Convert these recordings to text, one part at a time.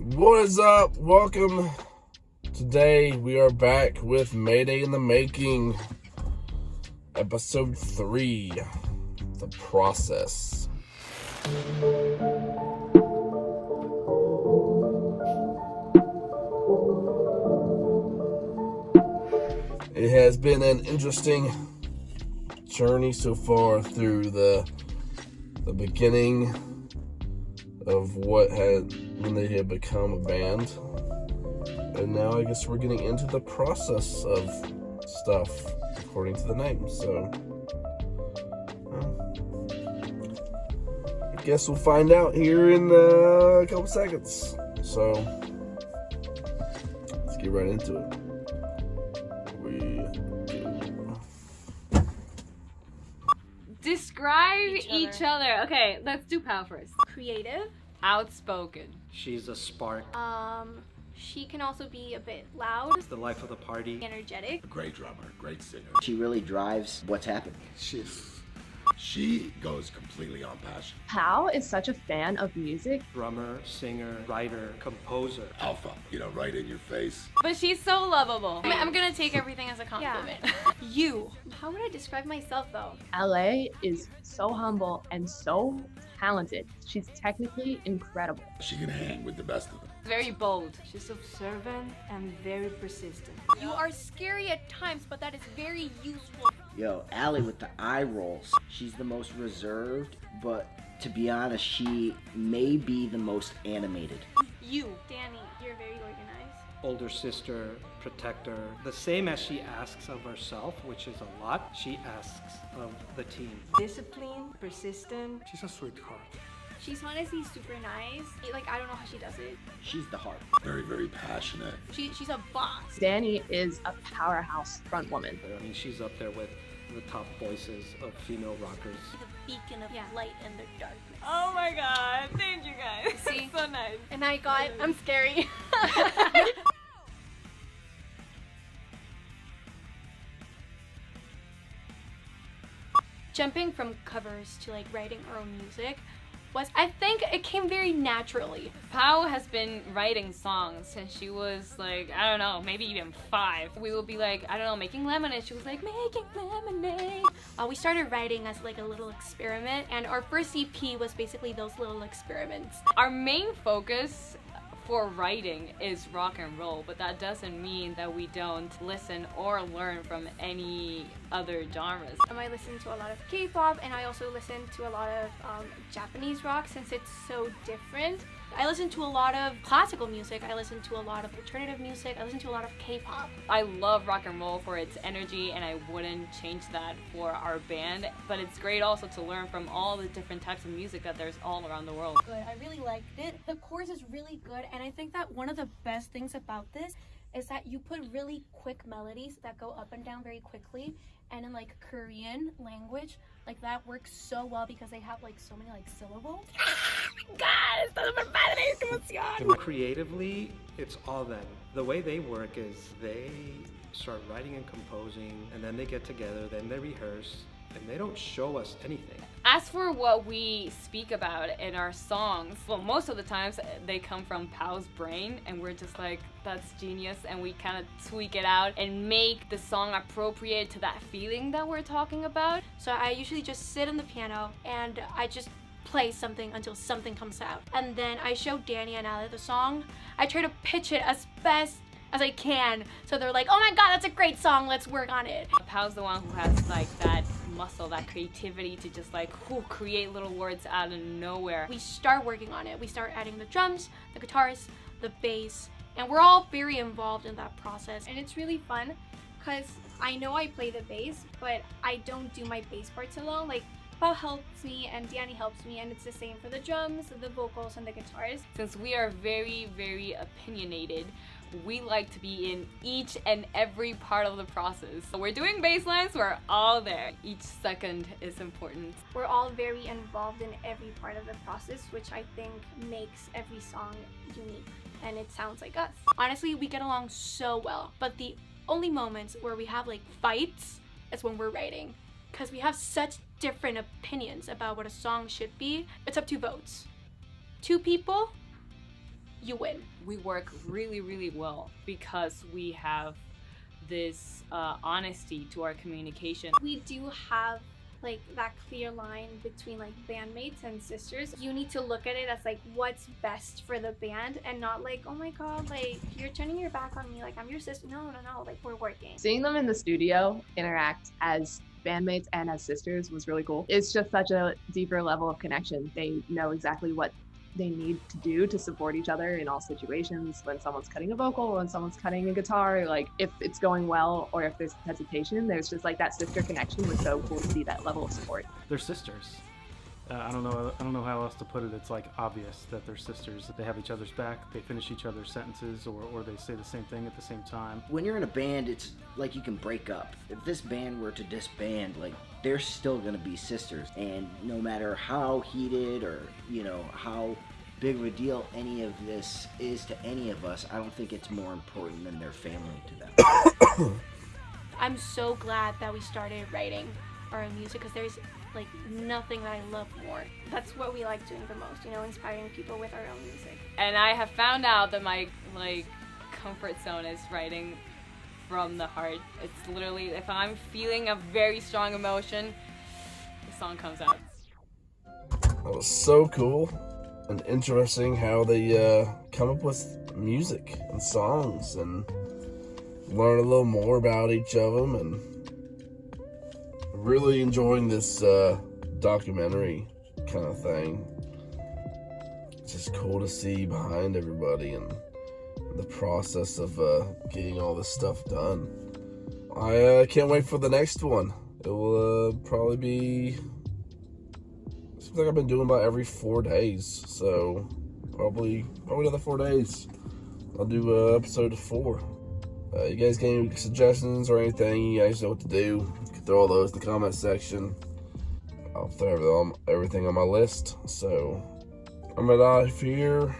What is up? Welcome. Today we are back with Mayday in the Making, Ep.3, The Process. It has been an interesting journey so far through the beginning of when they had become a band, and now I guess we're getting into the process of stuff according to the name. So I guess we'll find out here in a couple seconds. So let's get right into it. Describe each other. Okay, let's do Pal first. Creative. Outspoken. She's a spark. She can also be a bit loud. It's the life of the party. Energetic. A great drummer, great singer. She really drives what's happening. She goes completely on passion. Pal is such a fan of music. Drummer, singer, writer, composer. Alpha, right in your face. But she's so lovable. I'm gonna take everything as a compliment. You. How would I describe myself though? LA is so humble and so talented. She's technically incredible. She can hang with the best of them. Very bold. She's observant and very persistent. You are scary at times, but that is very useful. Yo, Allie with the eye rolls. She's the most reserved, but to be honest, she may be the most animated. You. Danny, you're very organized. Older sister, protector. The same as she asks of herself, which is a lot, she asks of the team. Disciplined, persistent. She's a sweetheart. She's honestly super nice. I don't know how she does it. She's the heart. Very, very passionate. She's a boss. Danny is a powerhouse front woman. I mean, she's up there with the top voices of female rockers. The beacon of light in the darkness. Oh my god, thank you guys. See? So nice. And I'm scary. Jumping from covers to writing our own music I think it came very naturally. Pao has been writing songs since she was I don't know, maybe even 5. We would be making lemonade. She was making lemonade. We started writing as a little experiment, and our first EP was basically those little experiments. Our main focus for writing is rock and roll, but that doesn't mean that we don't listen or learn from any other genres. I listen to a lot of K-pop, and I also listen to a lot of Japanese rock since it's so different. I listen to a lot of classical music, I listen to a lot of alternative music, I listen to a lot of K-pop. I love rock and roll for its energy, and I wouldn't change that for our band, but it's great also to learn from all the different types of music that there's all around the world. Good. I really liked it. The chorus is really good, and I think that one of the best things about this is that you put really quick melodies that go up and down very quickly, and in Korean language, that works so well because they have so many syllables. Creatively, it's all them. The way they work is they start writing and composing, and then they get together, then they rehearse, and they don't show us anything. As for what we speak about in our songs, well, most of the times they come from Pao's brain, and we're just that's genius, and we kind of tweak it out and make the song appropriate to that feeling that we're talking about. So I usually just sit on the piano and I just play something until something comes out. And then I show Danny and Ali the song. I try to pitch it as best as I can, so they're oh my god, that's a great song, let's work on it. Pao's the one who has that muscle, that creativity to just create little words out of nowhere. We start working on it. We start adding the drums, the guitars, the bass, and we're all very involved in that process. And it's really fun because I know I play the bass, but I don't do my bass parts alone. Paul helps me and Danny helps me, and it's the same for the drums, the vocals, and the guitars. Since we are very, very opinionated, we like to be in each and every part of the process. So we're doing bass lines, we're all there. Each second is important. We're all very involved in every part of the process, which I think makes every song unique, and it sounds like us. Honestly, we get along so well, but the only moments where we have fights is when we're writing, because we have such different opinions about what a song should be. It's up to votes. 2 people, you win. We work really, really well because we have this honesty to our communication. We do have like that clear line between like bandmates and sisters. You need to look at it as like what's best for the band and not like, oh my god, like you're turning your back on me, like I'm your sister. No, like we're working. Seeing them in the studio interact as bandmates and as sisters was really cool. It's just such a deeper level of connection. They know exactly what they need to do to support each other in all situations. When someone's cutting a vocal, when someone's cutting a guitar, like if it's going well or if there's hesitation, there's just like that sister connection was so cool to see that level of support. They're sisters. I don't know how else to put it. It's like obvious that they're sisters, that they have each other's back, they finish each other's sentences, or they say the same thing at the same time. When you're in a band, it's like you can break up. If this band were to disband, like they're still gonna be sisters, and no matter how heated or how big of a deal any of this is to any of us, I don't think it's more important than their family to them. I'm so glad that we started writing our own music because there's like nothing that I love more. That's what we like doing the most, inspiring people with our own music. And I have found out that my comfort zone is writing from the heart. It's literally, if I'm feeling a very strong emotion, the song comes out. That was so cool and interesting how they come up with music and songs and learn a little more about each of them, and really enjoying this documentary kind of thing. It's just cool to see behind everybody and the process of getting all this stuff done. I can't wait for the next one. It will probably be, seems like I've been doing about every 4 days, so probably another 4 days I'll do episode 4. You guys got any suggestions or anything? You guys know what to do. You can throw all those in the comment section. I'll throw everything on my list. So I'm out of here.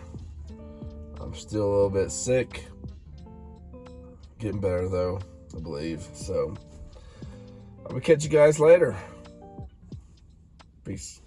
I'm still a little bit sick. Getting better though, I believe. So I'm gonna catch you guys later. Peace.